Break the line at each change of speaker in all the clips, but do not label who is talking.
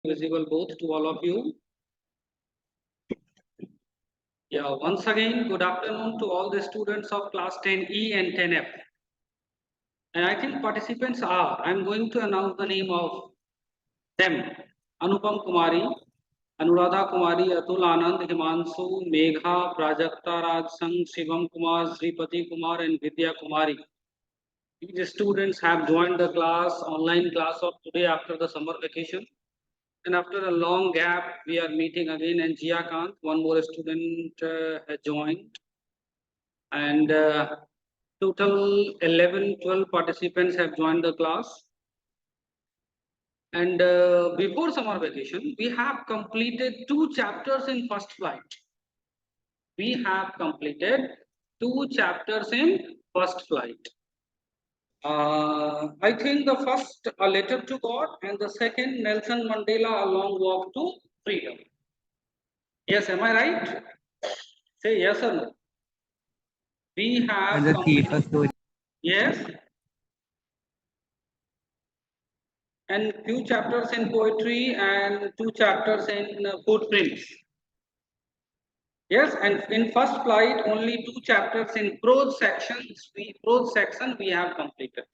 Visible both to all of you. Yeah, once again, good afternoon to all the students of class 10E and 10F. And I think participants are, I'm going to announce the name of them. Anupam Kumari, Anuradha Kumari, Atul Anand, Himanshu, Megha, Prajakta Raj Sangh, Shivam Kumar, Sripati Kumar and Vidya Kumari. These students have joined the class, online class of today after the summer vacation. And after a long gap, we are meeting again. And Jia Kant, one more student has joined. And total 11, 12 participants have joined the class. And before summer vacation, we have completed 2 chapters in first flight. We have completed 2 chapters in first flight. I think the first, A Letter to God, and the second, Nelson Mandela, A Long Walk to Freedom. Yes, am I right? Say yes or no. We have
the
completed.
story.
Yes. And few chapters in poetry and 2 chapters in footprints. Yes, and in first flight only 2 chapters in prose sections. Prose section we have completed.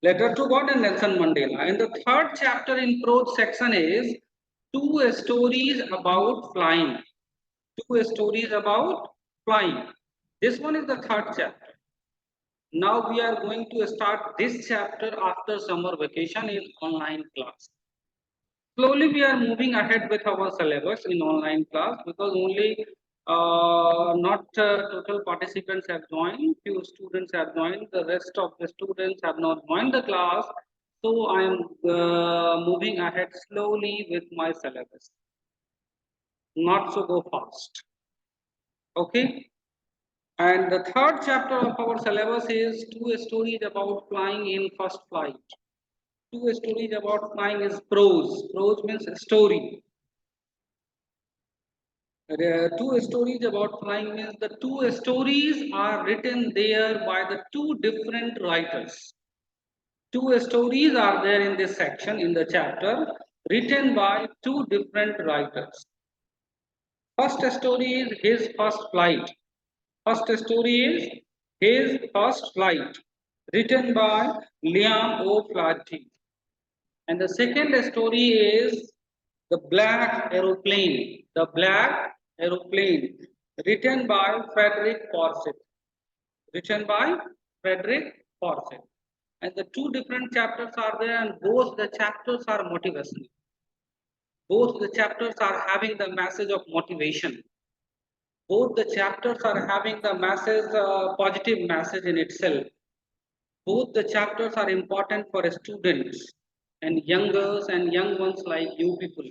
Letter to God and Nelson Mandela. And the third chapter in prose section is 2 stories about flying. 2 stories about flying. This one is the third chapter. Now we are going to start this chapter after summer vacation in online class. Slowly we are moving ahead with our syllabus in online class because only not total participants have joined, few students have joined, the rest of the students have not joined the class. So I am moving ahead slowly with my syllabus, not so go fast. Okay. And the third chapter of our syllabus is 2 stories about flying in first flight. 2 stories about flying is prose. Prose means story. The 2 stories about flying means the 2 stories are written there by the 2 different writers. 2 stories are there in this section in the chapter written by 2 different writers. First story is his first flight. First story is his first flight, written by Liam O'Flaherty. And the second story is the Black Aeroplane. The Black Aeroplane, written by Frederick Forsyth. Written by Frederick Forsyth. And the 2 different chapters are there, and both the chapters are motivational. Both the chapters are having the message of motivation. Both the chapters are having the message, positive message in itself. Both the chapters are important for students and young girls and young ones like you people,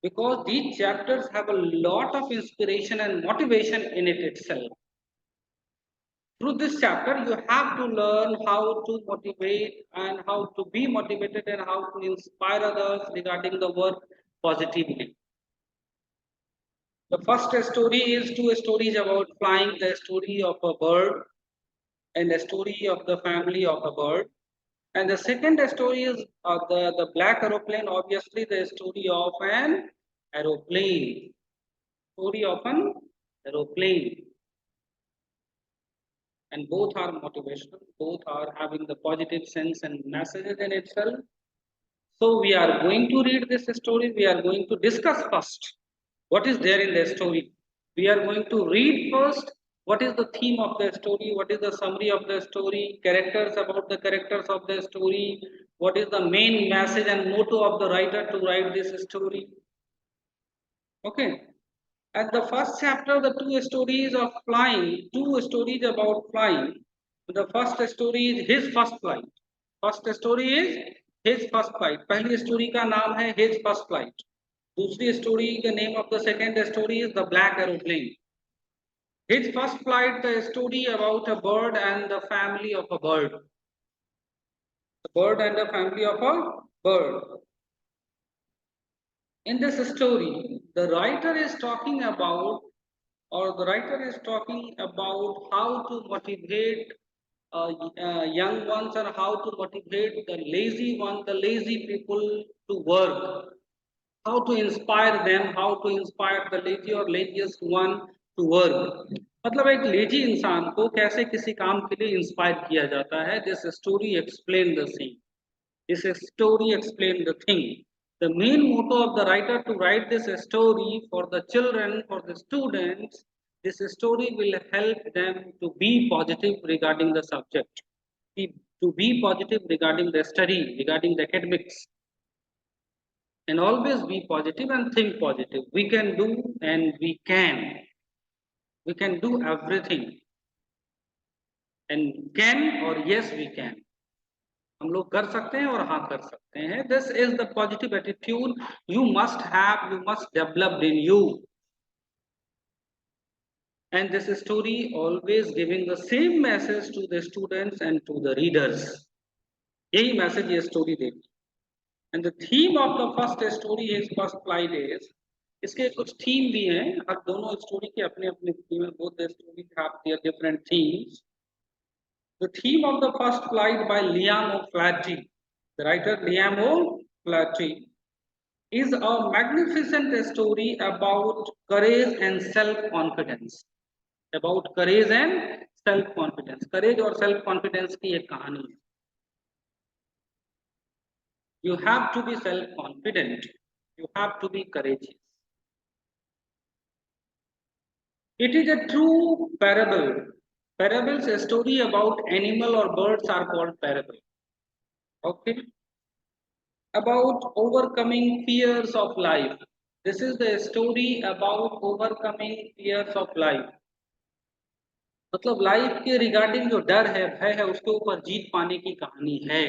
because these chapters have a lot of inspiration and motivation in it itself. Through this chapter, you have to learn how to motivate and how to be motivated and how to inspire others regarding the work positively. The first story is 2 stories about flying, the story of a bird and the story of the family of a bird. And the second story is the black aeroplane, obviously the story of an aeroplane. Story of an aeroplane. And both are motivational, both are having the positive sense and messages in itself. So we are going to read this story. We are going to discuss first what is there in the story. We are going to read first what is the theme of the story, what is the summary of the story, characters, about the characters of the story, what is the main message and motto of the writer to write this story. Okay. At the first chapter, the 2 stories of flying, 2 stories about flying. The first story is his first flight. First story is his first flight. पहली story का नाम है his first flight. दूसरी story, the name of the second story is the black aeroplane. His first flight, the story about a bird and the family of a bird. The bird and the family of a bird. In this story, the writer is talking about, or the writer is talking about how to motivate young ones, and how to motivate the lazy one, the lazy people to work, how to inspire them, how to inspire the lazy or laziest one to work. मतलब एक lazy इंसान को कैसे किसी काम के लिए inspire किया जाता है. This story explain the scene. This story explains the thing. The main motto of the writer to write this story for the children, for the students, this story will help them to be positive regarding the subject, to be positive regarding the study, regarding the academics, and always be positive and think positive. We can do, and we can do everything, and can or yes we can. हम लोग कर सकते हैं और हाँ कर सकते हैं. This is the positive attitude you must have, you must developed in you. And this story always giving the same message to the students and to the readers. यही मैसेज ये स्टोरी देती. And the theme of the first story is first flight is, इसके कुछ theme भी हैं. हर दोनों story के अपने अपने थीम है. Both the story have their different themes. The theme of the first flight by Liam O'Flaherty, the writer Liam O'Flaherty, is a magnificent story about courage and self-confidence. About courage and self-confidence. Courage और self-confidence की एक कहानी है. You have to be self-confident. You have to be courageous. It is a true parable. Parables, a story about animal or birds are called parable. Okay. About overcoming fears of life. This is the story about overcoming fears of life. मतलब life के regarding जो डर है, भय है, उसके ऊपर जीत पाने की कहानी है.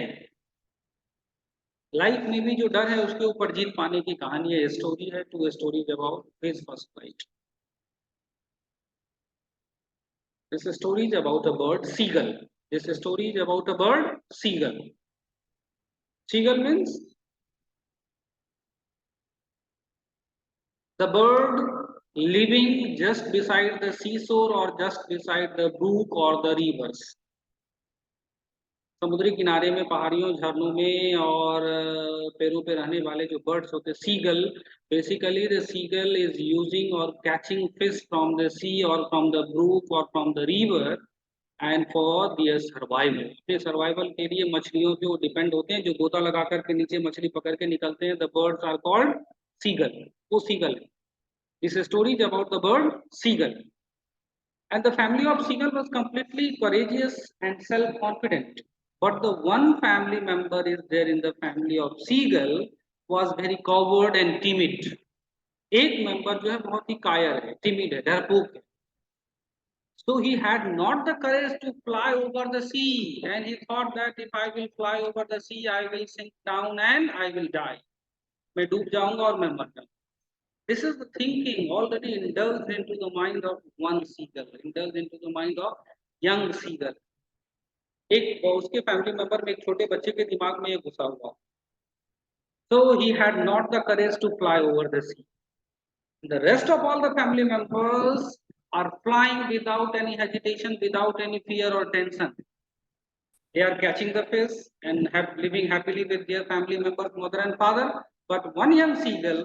लाइफ में भी जो डर है उसके ऊपर जीत पाने की कहानी है. स्टोरी है two stories about his first flight. This story is about a bird seagull. This story is about a bird seagull. Seagull means the bird living just beside the seashore or just beside the brook or the rivers. समुद्री किनारे में, पहाड़ियों, झरनों में और पेड़ों पे रहने वाले जो बर्ड्स होते हैं, seagull. Basically the seagull is using और catching fish from the sea और फ्रॉम द ब्रूक और from the river and for their survival. अपने सर्वाइवल के लिए मछलियों पे वो डिपेंड होते हैं. जो गोता लगा करके नीचे मछली पकड़ के निकलते हैं, the birds are called seagull. वो सीगल है. This story is about the bird seagull. And the family of seagull was completely courageous and self-confident. But the one family member is there in the family of seagull was very coward and timid. एक member जो है बहुत ही कायर है, timid है, डरपोक है. So he had not the courage to fly over the sea, and he thought that if I will fly over the sea, I will sink down and I will die. मैं डूब जाऊंगा और मैं मर जाऊंगा. This is the thinking already indulged into the mind of one seagull, indulged into the mind of young seagull. एक उसके family member में एक छोटे बच्चे के दिमाग में ये घुसा हुआ. So he had not the courage to fly over the sea. The rest of all the family members are flying without any hesitation, without any fear or tension. They are catching the fish and living happily with their family members, mother and father. But one young seagull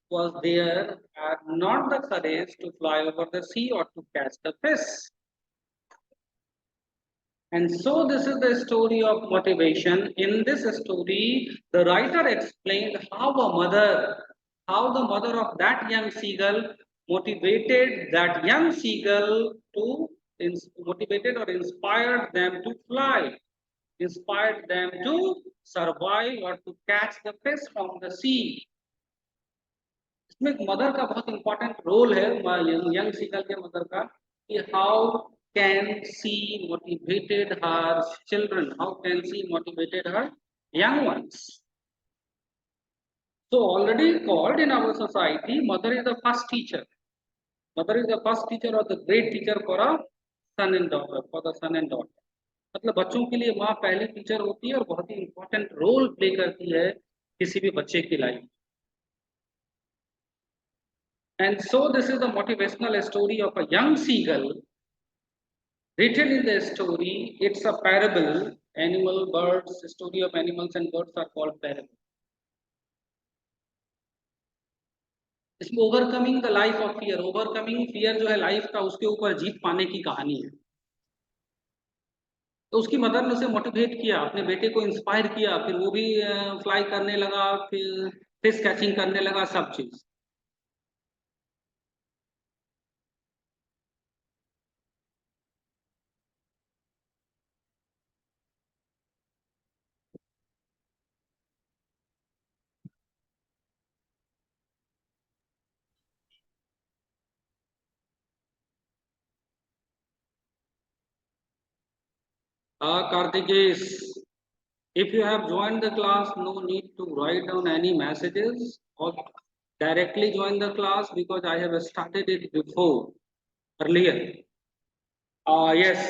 was there had not the courage to fly over the sea or to catch the fish. And so this is the story of motivation. In this story, the writer explained how the mother of that young seagull motivated that young seagull to motivated or inspired them to fly, inspired them to survive or to catch the fish from the sea. इसमें एक mother का बहुत important role है, young seagull के mother का, कि how can see motivated her children, how can see motivated her young ones. So already called in our society, mother is the first teacher. Mother is the first teacher or the great teacher for a son and daughter, for the son and daughter. मतलब बच्चों के लिए माँ पहली teacher होती है और बहुत ही इंपॉर्टेंट रोल प्ले करती है किसी भी बच्चे की life. And so this is the motivational story of a young seagull written in the story. It's a parable. Animal, birds, story of animals and birds are called parable. इसमें overcoming the life of fear, overcoming fear जो है life का, उसके ऊपर जीत पाने की कहानी है। तो उसकी मदर ने उसे मोटिवेट किया, अपने बेटे को इंस्पायर किया, फिर वो भी फ्लाई करने लगा, फिर फिश कैचिंग करने लगा, सब चीज। Kartikesh, if you have joined the class, no need to write down any messages or directly join the class because I have started it before, earlier. Yes,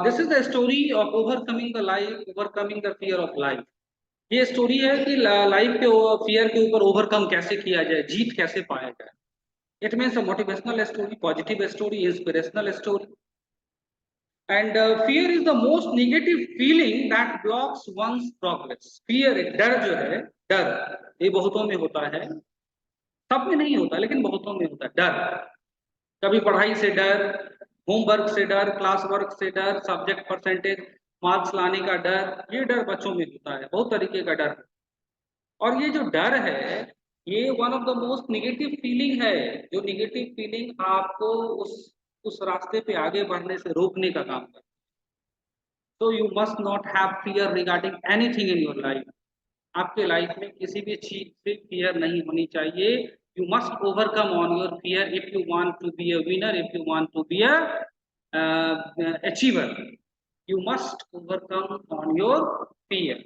this is the story of overcoming the life, overcoming the fear of life. ये story है कि life के fear के ऊपर overcome कैसे किया जाए, जीत कैसे पाया जाए। It means a motivational story, positive story, inspirational story. And fear is the most negative feeling that blocks one's progress. Fear, डर जो है, डर, ये बहुतों में होता है, सब में नहीं होता लेकिन बहुतों में होता है डर। कभी पढ़ाई से डर, होमवर्क से डर, क्लास वर्क से डर, सब्जेक्ट परसेंटेज मार्क्स लाने का डर, ये डर बच्चों में होता है, बहुत तरीके का डर। और ये जो डर है, ये one of the most negative feeling है, जो निगेटिव फीलिंग आपको उस रास्ते पे आगे बढ़ने से रोकने का काम करता है। तो you must not have fear regarding anything in your life. आपके लाइफ में किसी भी चीज से फियर नहीं होनी चाहिए। You must overcome on your fear if you want to be a winner, if you want to be a achiever. You must overcome on your fear.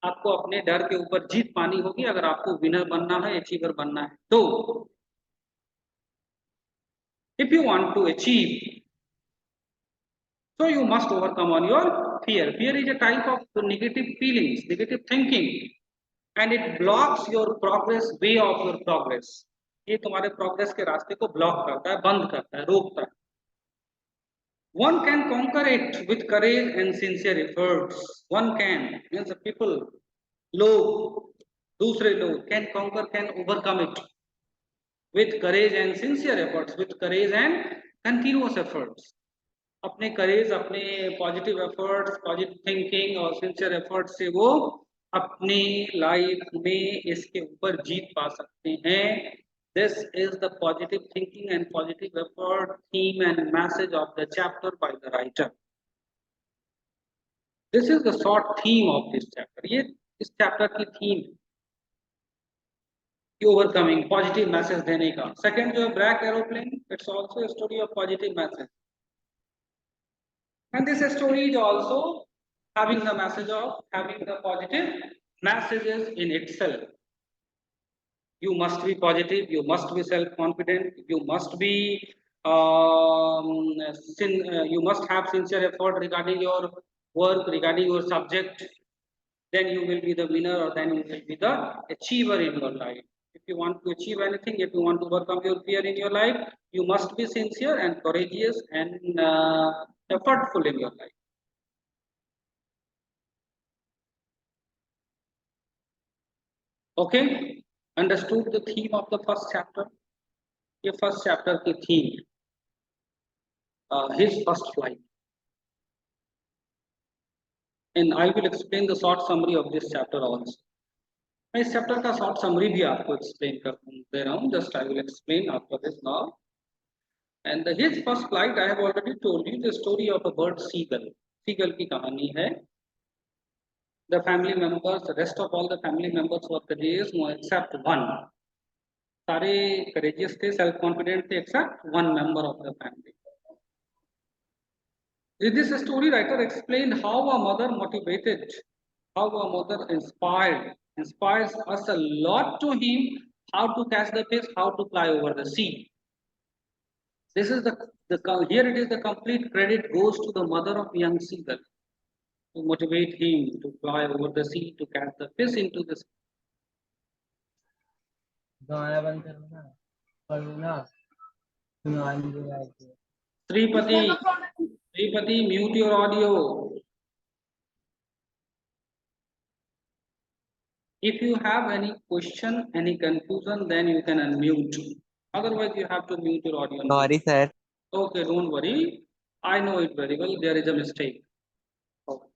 आपको अपने डर के ऊपर जीत पानी होगी अगर आपको विनर बनना है, अचीवर बनना है। तो if you want to achieve, so you must overcome on your fear. Fear is a type of negative feelings, negative thinking, and it blocks your progress, way of your progress. ये तुम्हारे progress के रास्ते को block करता है, बंद करता है, रोकता है। One can conquer it with courage and sincere efforts. One can means the people, लोग, दूसरे लोग, can conquer, can overcome it with courage and sincere efforts, with courage and continuous efforts. अपने करेज, अपने पॉजिटिव एफर्ट्स, पॉजिटिव थिंकिंग और sincere efforts से वो अपनी life में इसके ऊपर जीत पा सकते हैं। This is the positive thinking and positive effort theme and message of the chapter by the writer. This is the short theme of this chapter. ये इस चैप्टर की थीम, ओवरकमिंग, पॉजिटिव मैसेज देने का। सेकंड जो है black aeroplane, it's also a story of positive message. And this story is also having the message of having the positive messages in itself. You must be positive, you must be self-confident, you must be you must have sincere effort regarding your work, regarding your subject. Then you will be the winner, or then you will be the achiever in your life. If you want to achieve anything, if you want to overcome your fear in your life, you must be sincere and courageous and effortful in your life. Okay, understood the theme of the first chapter? The first chapter की theme, his first flight. And I will explain the short summary of this chapter also. मैं इस chapter का short summary भी आपको explain कर दे रहा हूँ, just I will explain after this now. And his first flight, I have already told you the story of a bird, seagull. Seagull की कहानी है। The family members, rest of all the family members were courageous except one. सारे courageous थे, self confident थे, except one member of the family. In this story, writer explained how a mother motivated, how a mother inspires us a lot to him, how to catch the fish, how to fly over the sea. This is the here it is the complete credit goes to the mother of young seagull to motivate him to fly over the sea, to catch the fish into the sea. Sripati, Sripati, mute your audio. If you have any question, any confusion, then you can unmute. Otherwise, you have to mute your audio and video.
Sorry, sir.
Okay, don't worry. I know it very well. There is a mistake. Okay.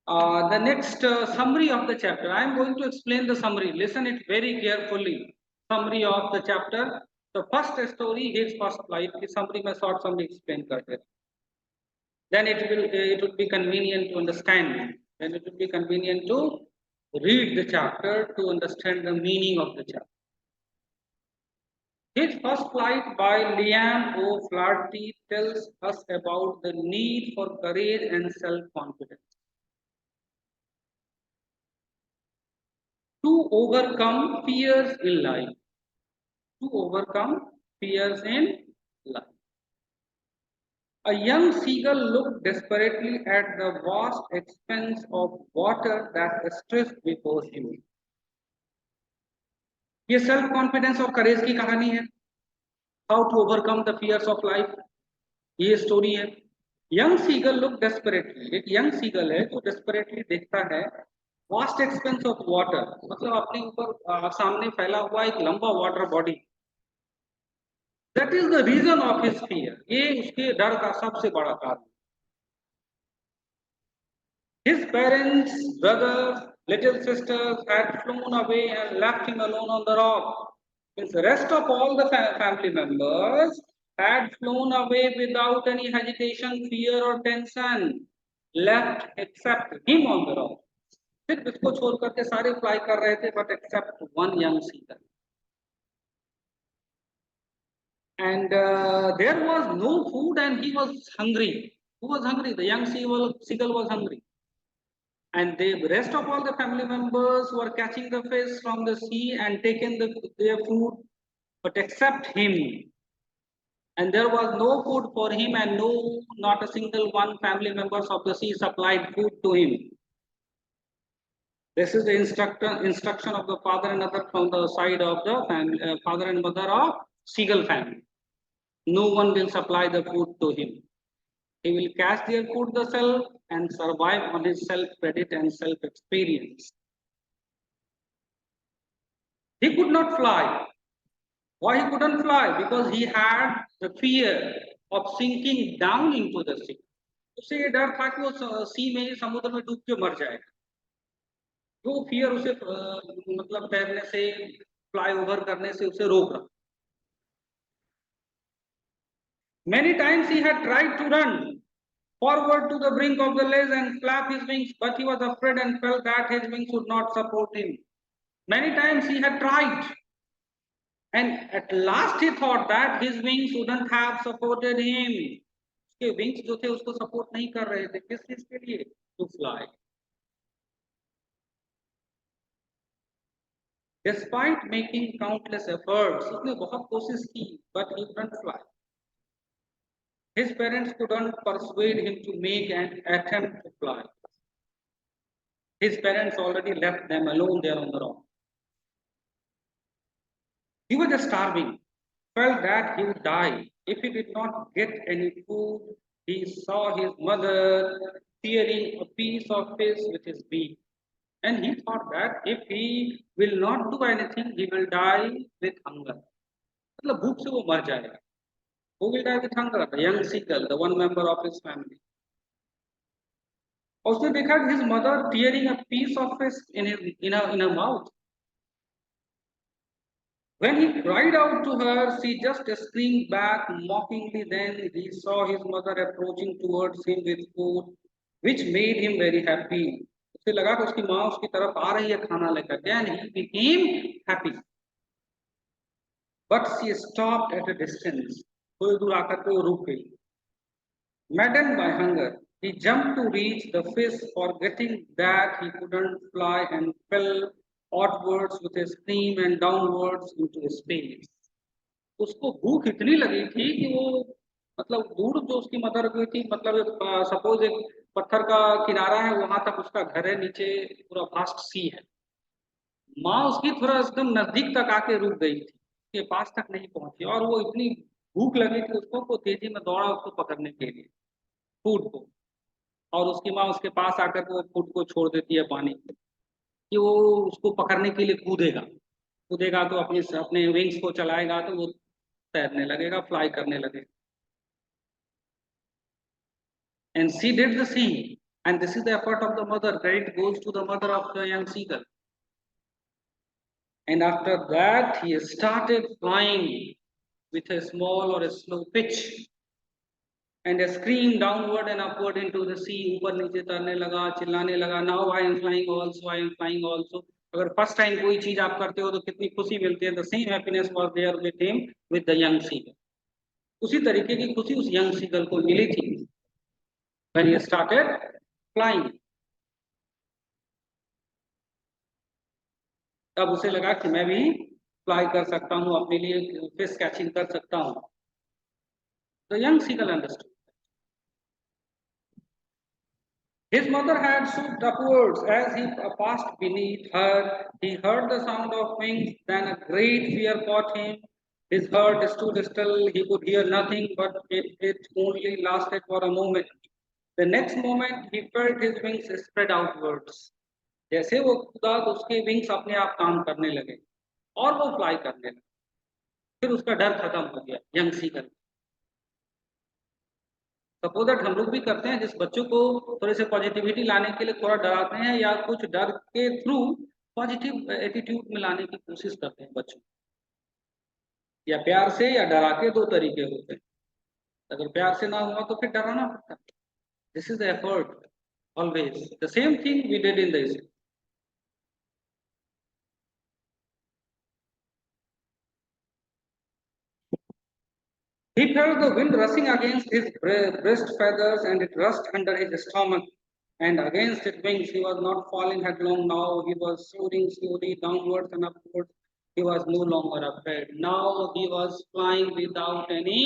The next summary of the chapter. I am going to explain the summary. Listen it very carefully. Summary of the chapter. The first story, his first life. इस summary में short summary explain करते हैं. Then it would be convenient to understand. Then it would be convenient to read the chapter to understand the meaning of the chapter. His first flight by Liam O'Flaherty tells us about the need for courage and self-confidence to overcome fears in life. To overcome fears in life. A young seagull looked desperately at the vast expanse of water that stretched before him. ये self confidence और courage की कहानी है. How to overcome the fears of life, ये story है. Young seagull look desperately, एक young seagull है जो डेस्परेटली देखता है वास्ट एक्सपेंस ऑफ वाटर, मतलब अपने ऊपर सामने फैला हुआ एक लंबा water body. That is the reason of his fear, ये उसके डर का सबसे बड़ा कारण. His parents, brothers, little sisters had flown away and left him alone on the rock. The rest of all the family members had flown away without any hesitation, fear or tension, left except him on the rock. सिर्फ इसको छोड़ करके सारे fly कर रहे थे, but except one young seagull. And there was no food and he was hungry. Who was hungry? The young seagull was hungry. And the rest of all the family members were catching the fish from the sea and taking their food, but except him. And there was no food for him, and not a single one family members of the sea supplied food to him. This is the instruction of the father and mother from the side of the family, father and mother of seagull family. No one will supply the food to him. He will catch their food self and survive on his self-credit and self-experience. He could not fly. Why he couldn't fly? Because he had the fear of sinking down into the sea. उसे ये डर था कि वो सी में ही समुद्र में डूब के मर जाएगा. वो फियर उसे मतलब तैरने से, फ्लाई ओवर करने से उसे रोक रहा. Many times he had tried to run forward to the brink of the ledge and flap his wings, but he was afraid and felt that his wings would not support him. Many times he had tried, and at last he thought that his wings wouldn't have supported him. उसके wings जो थे उसको support नहीं कर रहे थे. किस चीज के लिए? To fly. Despite making countless efforts, उसने बहुत कोशिश की, but he couldn't fly. His parents couldn't persuade him to make an attempt to fly. His parents already left them alone there on the rock. He was just starving, felt that he would die if he did not get any food. He saw his mother tearing a piece of fish with his beak, and he thought that if he will not do anything, he will die with hunger. मतलब भूख से वो मर जाएगा. Who will die with hunger? The young seagull, the one member of his family. उसने देखा his mother tearing a piece of fish in her mouth. When he cried out to her, she just screamed back mockingly. Then he saw his mother approaching towards him with food, which made him very happy. उसे लगा कि उसकी माँ उसकी तरफ आ रही है खाना लेकर के, and he became happy. But she stopped at a distance. थोड़ी दूर आकर के वो रुक गई. Maddened by hunger, he jumped to reach the fish, forgetting that he couldn't fly, and fell outwards with a scream and downwards into space. उसको भूख इतनी लगी थी कि वो मतलब दूर जो उसकी मदर हुई थी, मतलब सपोज एक पत्थर का किनारा है, वहां तक उसका घर है, नीचे पूरा वास्ट सी है. माँ उसकी थोड़ा एकदम नजदीक तक आके रुक गई थी, उसके पास तक नहीं पहुंची, और वो इतनी भूख लगी थी उसको, वो तेजी में दौड़ा उसको पकड़ने के लिए, फूड को। और उसकी माँ उसके पास आकर के वो फूड को छोड़ देती है पानी में, कि वो उसको पकड़ने के लिए कूदेगा। कूदेगा तो अपने अपने विंग्स को चलाएगा तो वो तैरने लगेगा, फ्लाई करने लगेगा। And she did the same. And this is the effort of the mother. Credit goes to the mother of the young seagull. And after that, he started flying with a small or a slow pitch and a scream downward and upward into the sea. ऊपर नीचे तैरने लगा, चिल्लाने लगा, now I am flying also, I am flying also. अगर first time कोई चीज आप करते हो तो कितनी खुशी मिलती है। The same happiness was there with him with the young seagull. उसी तरीके की खुशी उस young seagull को मिली थी when he started flying. तब उसे लगा कि मैं भी फ्लाई कर सकता हूँ, अपने लिए फिश कैचिंग कर सकता हूँ। The young seagull understood. His mother had swooped upwards. As he passed beneath her, he heard the sound of wings. Then a great fear caught him. His heart stood still. He could hear nothing, but it only lasted for a moment. The next moment, he felt his wings spread outwards. जैसे वो कूदा तो उसके wings अपने आप काम करने लगे और वो फ्लाई करने लगे। फिर उसका डर खत्म हो गया यंग सीगल। सपोज दैट हम लोग भी करते हैं, जिस बच्चों को थोड़े से पॉजिटिविटी लाने के लिए थोड़ा डराते हैं या कुछ डर के थ्रू पॉजिटिव एटीट्यूड में लाने की कोशिश करते हैं बच्चों, या प्यार से या डरा के, दो तरीके होते हैं। अगर प्यार से ना हुआ तो फिर डराना पड़ता है। This is the effort always the same thing we did in this. He felt the wind rushing against his breast feathers and it rushed under his stomach and against his wings. He was not falling headlong now. He was soaring slowly downwards and upwards. He was no longer afraid. Now he was flying without any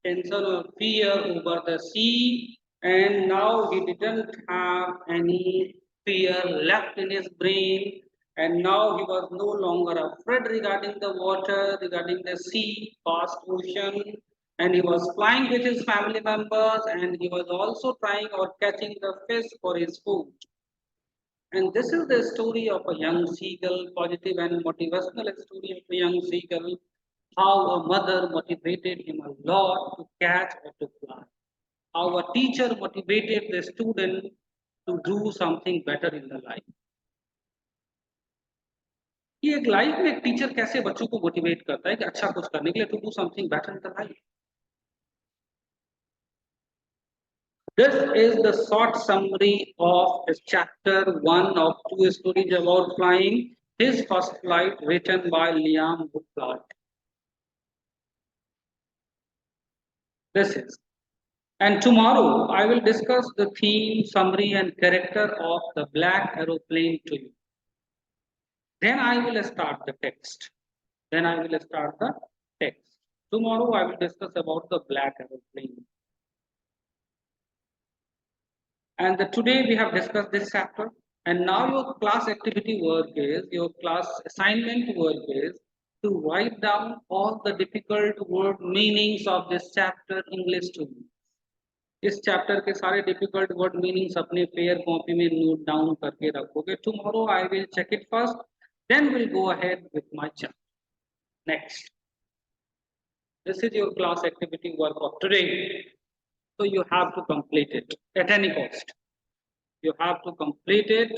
tension or fear over the sea. And now he didn't have any fear left in his brain. And now he was no longer afraid regarding the water, regarding the sea, vast ocean, and he was flying with his family members and he was also trying or catching the fish for his food. And this is the story of a young seagull, positive and motivational story of a young seagull, how a mother motivated him a lot to catch or to fly, how a teacher motivated the student to do something better in the life. कि एक life में एक teacher कैसे बच्चों को motivate करता है कि अच्छा कुछ करने के लिए, to do something better in the life. This is the short summary of chapter 1 of two stories about flying, his first flight, written by Liam Woodcock. This is. And tomorrow I will discuss the theme, summary, and character of the black aeroplane to you. Then I will start the text. Tomorrow I will discuss about the black aeroplane. And today we have discussed this chapter. And now your class activity work is, your class assignment work is to write down all the difficult word meanings of this chapter English to me. इस chapter के सारे difficult word meanings अपने fair copy में note down करके रखोगे। Tomorrow I will check it first, then will go ahead with my chapter. Next, this is your class activity work of today, so you have to complete it at any cost. You have to complete it.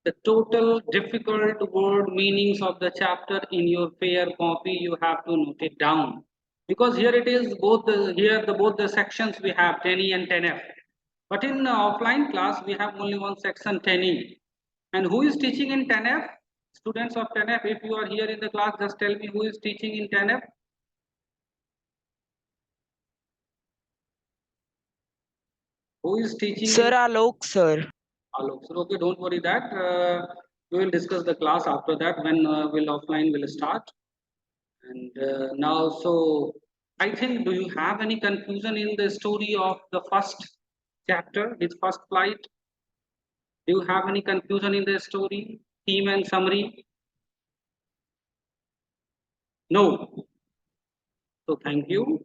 The total difficult word meanings of the chapter in your fair copy, you have to note it down, because here it is both both the sections we have 10E and 10F, but in offline class we have only one section 10E. And who is teaching in 10F? Students of 10F, if you are here in the class, just tell me who is teaching in 10F. Who is teaching?
Sir, Alok, sir.
Alok, sir. Okay, don't worry that. We will discuss the class after that when will offline will start. And now, so I think, do you have any confusion in the story of the first chapter, his first flight? Do you have any confusion in the story, theme and summary? No. So thank you.